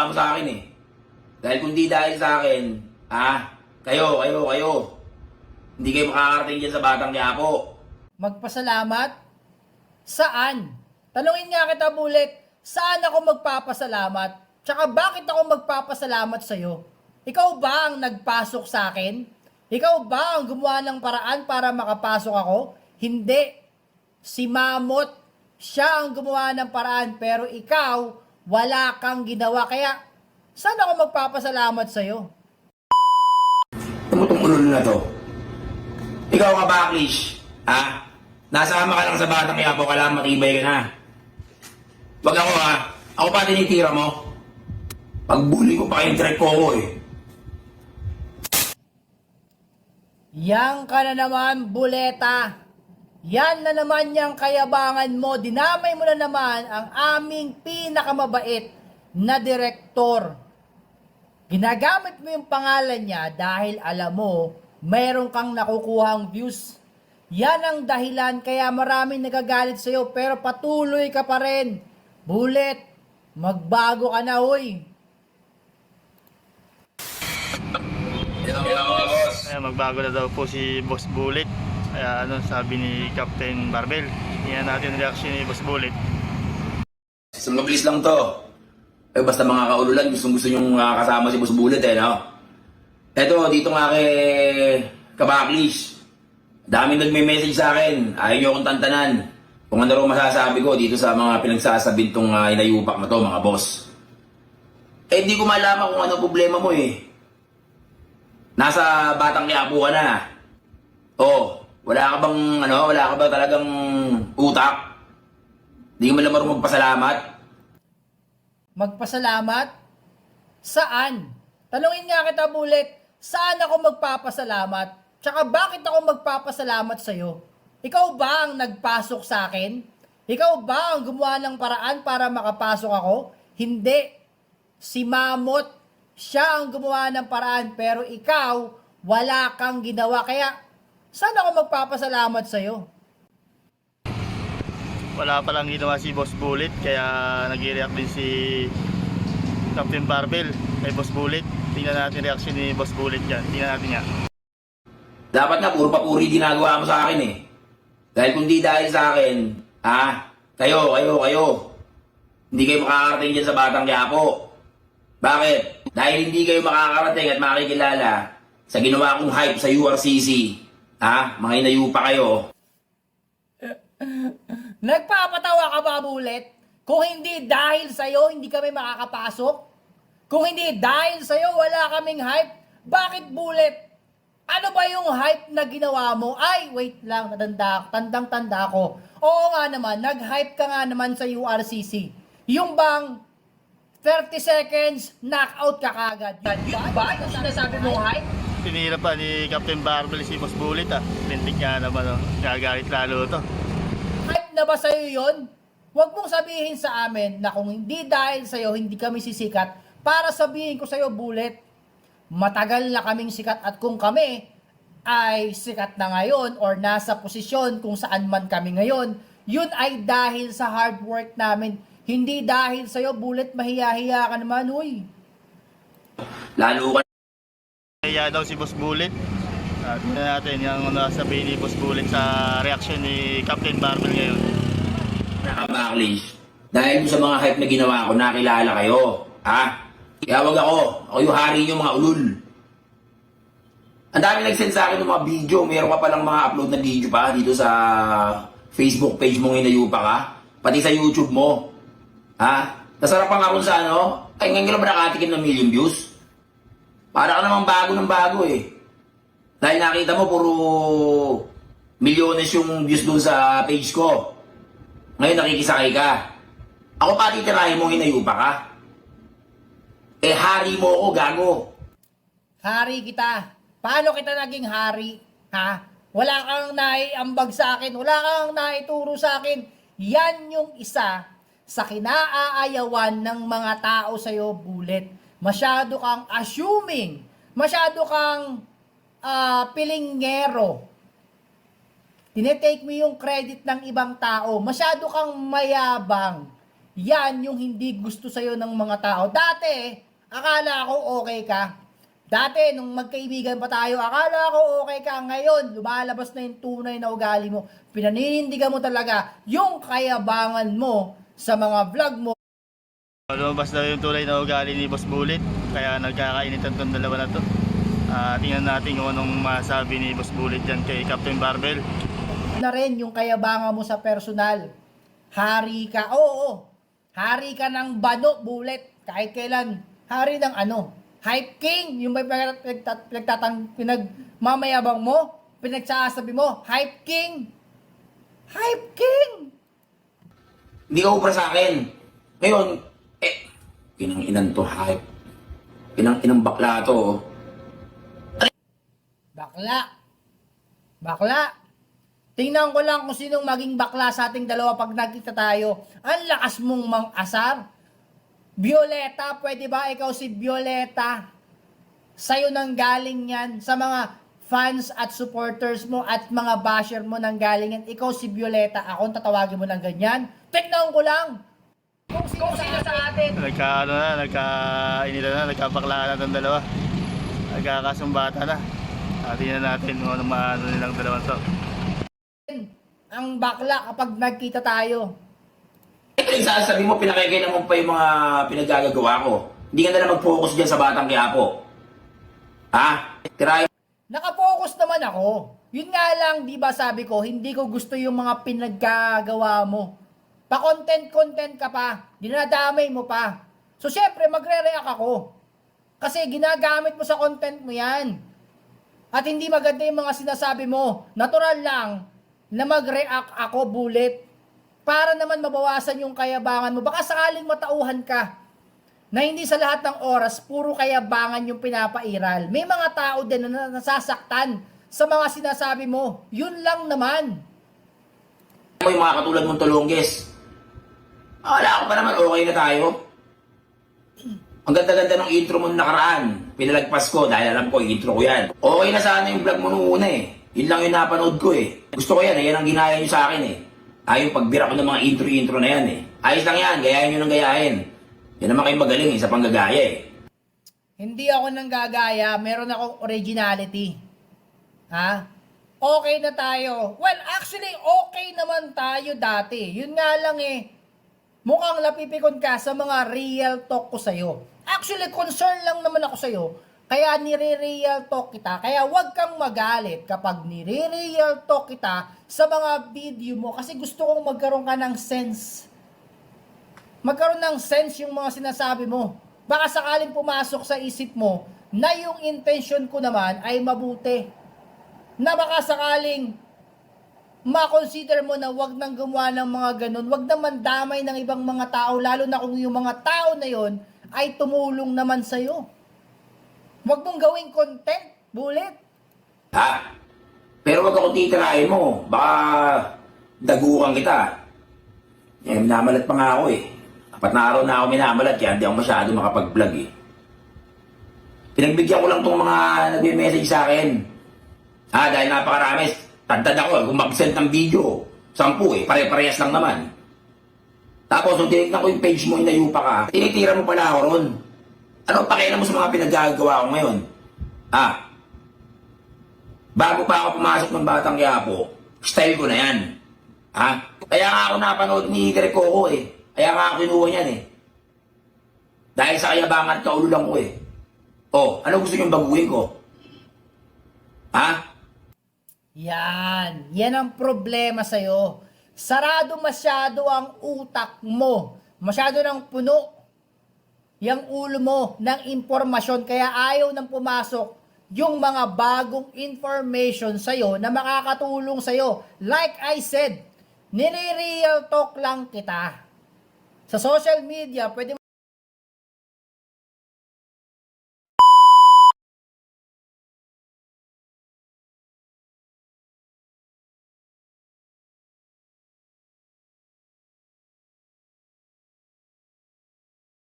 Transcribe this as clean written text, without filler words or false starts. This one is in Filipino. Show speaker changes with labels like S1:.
S1: mo sa akin eh. Dahil kung di dahil sa akin, kayo, hindi kayo makakarating dyan sa Batang Quiapo.
S2: Magpasalamat? Saan? Tanungin nga kita, Bullet, saan ako magpapasalamat? Tsaka bakit ako magpapasalamat sa'yo? Ikaw ba ang nagpasok sa akin? Ikaw ba ang gumawa ng paraan para makapasok ako? Hindi. Si Mamot, siya ang gumawa ng paraan, pero ikaw, wala kang ginawa. Kaya, saan ako magpapasalamat sa'yo?
S1: Tumutong ulo na to. Ikaw ka Backlish, Nasama ka lang sa Batang Quiapo, kailangan matibay ka na. Wag ako ako pa tinitira mo. Pagbuli ko pa kayong trek ko eh.
S2: Yang ka na naman, Buleta. Yan na naman yung kayabangan mo. Dinamay mo na naman ang aming pinakamabait na direktor. Ginagamit mo yung pangalan niya dahil alam mo, mayroon kang nakukuhang views. Yan ang dahilan kaya maraming nagagalit sa'yo pero patuloy ka pa rin. Bullet, magbago ka na, hoy.
S3: Magbago na daw po si Boss Bullet. Kaya sabi ni Captain Barbel. Tingnan natin ang reaction ni Boss Bullet.
S1: So mabilis lang to. Basta mga kaululan, gusto nyo kasama si Boss Bullet no? Eto, dito nga kay Kabaklish. Daming nagme-message sa akin. Ayaw nyo akong tantanan. Kung ano raw masasabi ko dito sa mga pinagsasabi itong inayupak na to, mga boss. Hindi ko malaman kung ano problema mo eh. Nasa Batang Quiapo ka na. Wala ka ba talagang utak? Hindi ka man lang marunong magpasalamat?
S2: Magpasalamat? Saan? Tanungin nga kita, Bullet, saan ako magpapasalamat? Tsaka bakit ako magpapasalamat sa'yo? Ikaw ba ang nagpasok sa akin? Ikaw ba ang gumawa ng paraan para makapasok ako? Hindi. Si Mamot, siya ang gumawa ng paraan, pero ikaw, wala kang ginawa. Kaya, saan ako magpapasalamat sa'yo?
S3: Wala palang ginawa si Boss Bullet. Kaya nag-react din si Captain Barbel kay Boss Bullet. Tingnan natin reaction ni Boss Bullet dyan. Tingnan natin nga.
S1: Dapat nga, puro papuri ginagawa mo sa akin eh. Dahil kung di dahil sa akin, kayo, hindi kayo makakarating dyan sa Batang Quiapo. Bakit? Dahil hindi kayo makakarating at makikilala sa ginawa kong hype sa URCC. Mga inayupa kayo.
S2: Nagpapatawa ka ba, Bullet? Kung hindi dahil sa'yo, hindi kami makakapasok? Kung hindi dahil sa'yo, wala kaming hype? Bakit, Bullet? Ano ba yung hype na ginawa mo? Ay, wait lang, tandang-tanda ko. Oo nga naman, nag-hype ka nga naman sa URCC. Yung bang 30 seconds, knockout ka kagad. Yun ba? Yung sinasabi mong hype?
S3: Tinira pa ni Captain Barbel si Boss Bullet. Lintik nga naman. Gagalit lalo to.
S2: Hype na ba sa'yo yun? Huwag mong sabihin sa amin na kung hindi dahil sa'yo, hindi kami sisikat. Para sabihin ko sa'yo, Bullet, matagal na kaming sikat at kung kami ay sikat na ngayon or nasa posisyon kung saan man kami ngayon, yun ay dahil sa hard work namin. Hindi dahil sa'yo, Bullet, mahiya-hiya ka naman, uy.
S1: Lalo ka
S3: Kaya daw si Boss Bullet. Tingnan natin yung sabihin ni Boss Bullet sa reaction ni Captain Barbel ngayon.
S1: na Backlish. Dahil sa mga hype na ginawa ko, nakilala kayo. Kaya wag ako yung hari nyo mga ulul. Ang dami nag-send sa akin ng mga video. Meron ka palang mga upload na video pa dito sa Facebook page mong inayupa ka. Pati sa YouTube mo. Nasarap pa nga kung sa ay ngayon ka na ba nakatikim ng million views? Para ka namang bago ng bago eh. Dahil nakita mo puro milyones yung views doon sa page ko. Ngayon nakikisakay ka. Ako pa titirahin mo inayupa ka. Hari mo ako, gago.
S2: Hari kita. Paano kita naging hari? Wala kang naiambag sa akin. Wala kang naituro sa akin. Yan yung isa sa kinaayawan ng mga tao sa'yo, Bullet. Masyado kang assuming. Masyado kang pilingero. Tinetake mo yung credit ng ibang tao. Masyado kang mayabang. yan yung hindi gusto sa'yo ng mga tao. Dati, akala ko okay ka. Dati, nung magkaibigan pa tayo, akala ko okay ka. Ngayon, lumalabas na yung tunay na ugali mo. Pinaninindigan mo talaga yung kayabangan mo sa mga vlog mo.
S3: Lumabas na yung tunay na ugali ni Boss Bullet, kaya nagkakainitan tong dalawa na to. Tingnan natin kung anong masabi ni Boss Bullet dyan kay Captain Barbell.
S2: Na rin yung kayabangan mo sa personal. Hari ka, oo. Hari ka ng bano, Bullet. Kahit kailan, hari ng ano. Hype King, yung may pinagmamayabang mo, pinagsasabi mo, Hype King. Hype King.
S1: Hindi ka ubra sa akin. Ngayon, pinang-inan to, hype. Pinang-inang bakla to, oh.
S2: Bakla. Tingnan ko lang kung sinong maging bakla sa ating dalawa pag nagkita tayo. Ang lakas mong mang-asar. Violeta, pwede ba ikaw si Violeta? Sa'yo nang galing yan. Sa mga fans at supporters mo at mga basher mo nang galing yan. Ikaw si Violeta. Ako tatawagin mo ng ganyan. Tingnan ko lang. Kung sino sa atin.
S3: Nagkainitan na, nagkabaklaan na itong dalawa. Nagkakasumbata na. Tingnan natin kung ano maano nilang dalawang to.
S2: Ang bakla kapag nagkita tayo.
S1: Sasabi mo, pinakikainan mo pa yung mga pinaggagawa ko. Hindi ka na lang mag-focus dyan sa Batang Quiapo. Ha? Tirahin.
S2: Nakafocus naman ako. Yun nga lang, di ba sabi ko, hindi ko gusto yung mga pinaggagawa mo. Pa-content ka pa. Dinadamay mo pa. So, syempre, magre-react ako. Kasi ginagamit mo sa content mo yan. At hindi maganda yung mga sinasabi mo. Natural lang na mag-react ako, Bullet. Para naman mabawasan yung kayabangan mo. Baka sakaling matauhan ka na hindi sa lahat ng oras, puro kayabangan yung pinapairal. May mga tao din na nasasaktan sa mga sinasabi mo. Yun lang naman.
S1: Mo yung mga katulad mong tulongges. Wala ko pa naman, okay na tayo. Ang ganda-ganda ng intro mo nakaraan. Pinalagpas ko dahil alam ko, intro ko yan. Okay na sana yung vlog mo nung una eh. Yun lang yung napanood ko eh. Gusto ko yan eh, yan ang ginaya nyo sa akin eh. Yung pagbira ko ng mga intro na yan eh. Ayos lang yan, gayahin nyo ng gayahin. Yan naman kayo magaling eh, sa panggagaya eh.
S2: Hindi ako nang gagaya, meron akong originality. Ha? Okay na tayo. Well, actually, okay naman tayo dati. Yun nga lang eh, mukhang napipikon ka sa mga real talk ko sa'yo. Actually, concern lang naman ako sa'yo. Kaya nire-real talk kita. Kaya wag kang magalit kapag nire-real talk kita sa mga video mo. Kasi gusto kong magkaroon ka ng sense. Magkaroon ng sense yung mga sinasabi mo. Baka sakaling pumasok sa isip mo na yung intention ko naman ay mabuti. Na baka sakaling ma-consider mo na wag nang gumawa ng mga ganun. Wag naman damay ng ibang mga tao. Lalo na kung yung mga tao na yon ay tumulong naman sa'yo. Wag mong gawing content, Bullet.
S1: Ha? Pero wag ako titirahin mo. Baka dagukan kita. Eh, minamalat pa nga ako eh. 4 na araw na ako minamalat kaya hindi ako masyado makapag-vlog eh. Pinagbigyan ko lang tong mga nagme-message sa akin. Dahil napakarami. Tantad ako, kung mag-send ng video, 10 eh, pare-parehas lang naman. Tapos, nung tinignan ko yung page mo, inayupa ka, tinitira mo pala ako ron. Ano pakialam mo sa mga pinaggagawa ko ngayon? Bago pa ako pumasok ng Batang Quiapo, style ko na yan. Kaya nga ako napanood ni Direk Coco eh. Kaya nga ako kinuha niyan eh. Dahil sa kayabangan at kaululang ko eh. Ano gusto niyong baguhin ko?
S2: Yan ang problema sa'yo. Sarado masyado ang utak mo. Masyado nang puno yung ulo mo ng impormasyon. Kaya ayaw nang pumasok yung mga bagong information sa'yo na makakatulong sa'yo. Like I said, nire-real talk lang kita. Sa social media, pwede